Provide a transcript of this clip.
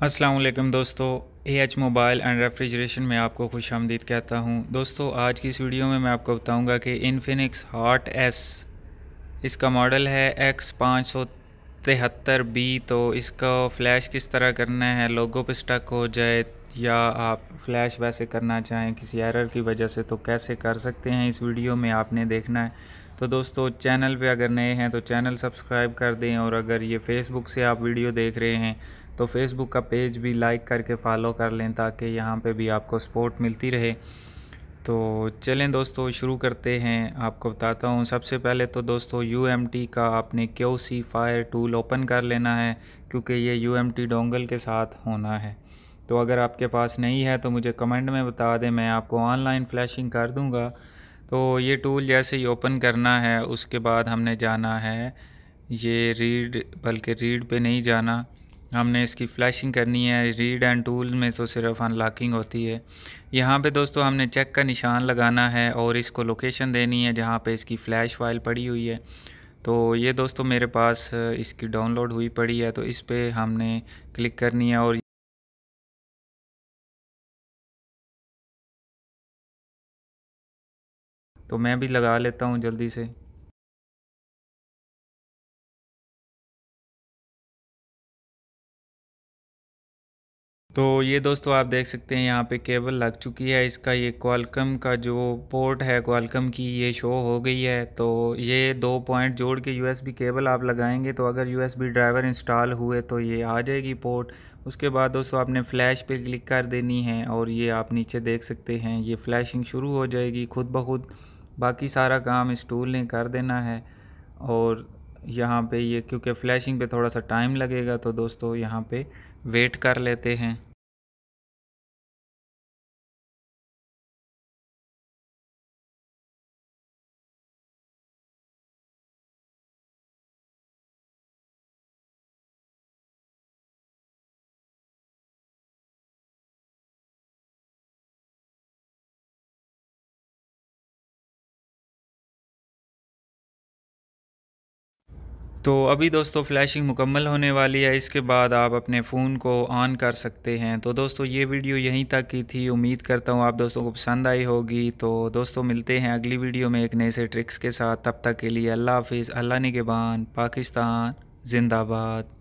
अस्सलाम वालेकुम दोस्तों, AH मोबाइल एंड रेफ्रिजरेशन में आपको खुशामदीद कहता हूं। दोस्तों, आज की इस वीडियो में मैं आपको बताऊंगा कि इन्फिनिक्स हॉट S इसका मॉडल है X573B। तो इसका फ़्लैश किस तरह करना है, लोगो पे स्टक हो जाए या आप फ़्लैश वैसे करना चाहें किसी एरर की वजह से, तो कैसे कर सकते हैं, इस वीडियो में आपने देखना है। तो दोस्तों, चैनल पे अगर नए हैं तो चैनल सब्सक्राइब कर दें, और अगर ये फेसबुक से आप वीडियो देख रहे हैं तो फेसबुक का पेज भी लाइक करके फॉलो कर लें, ताकि यहाँ पे भी आपको सपोर्ट मिलती रहे। तो चलें दोस्तों, शुरू करते हैं। आपको बताता हूँ, सबसे पहले तो दोस्तों UMT का आपने QC फायर टूल ओपन कर लेना है, क्योंकि ये UMT डोंगल के साथ होना है। तो अगर आपके पास नहीं है तो मुझे कमेंट में बता दें, मैं आपको ऑनलाइन फ्लैशिंग कर दूँगा। तो ये टूल जैसे ही ओपन करना है, उसके बाद हमने जाना है ये रीड, बल्कि रीड पे नहीं जाना, हमने इसकी फ़्लैशिंग करनी है। रीड एंड टूल में तो सिर्फ अनलॉकिंग होती है। यहाँ पे दोस्तों हमने चेक का निशान लगाना है और इसको लोकेशन देनी है जहाँ पे इसकी फ़्लैश फाइल पड़ी हुई है। तो ये दोस्तों मेरे पास इसकी डाउनलोड हुई पड़ी है, तो इस पे हमने क्लिक करनी है। और तो मैं भी लगा लेता हूँ जल्दी से। तो ये दोस्तों आप देख सकते हैं यहाँ पे केबल लग चुकी है। इसका ये क्वालकम का जो पोर्ट है, क्वालकम की, ये शो हो गई है। तो ये 2 पॉइंट जोड़ के USB केबल आप लगाएंगे तो अगर USB ड्राइवर इंस्टॉल हुए तो ये आ जाएगी पोर्ट। उसके बाद दोस्तों आपने फ़्लैश पे क्लिक कर देनी है, और ये आप नीचे देख सकते हैं ये फ्लैशिंग शुरू हो जाएगी खुद ब खुद। बाकी सारा काम इस टूल ने कर देना है। और यहाँ पे ये क्योंकि फ़्लैशिंग पे थोड़ा सा टाइम लगेगा, तो दोस्तों यहाँ पे वेट कर लेते हैं। तो अभी दोस्तों फ्लैशिंग मुकम्मल होने वाली है, इसके बाद आप अपने फ़ोन को ऑन कर सकते हैं। तो दोस्तों ये वीडियो यहीं तक की थी, उम्मीद करता हूँ आप दोस्तों को पसंद आई होगी। तो दोस्तों मिलते हैं अगली वीडियो में एक नए से ट्रिक्स के साथ। तब तक के लिए अल्लाह हाफिज़। अल्लाह निगहबान। पाकिस्तान जिंदाबाद।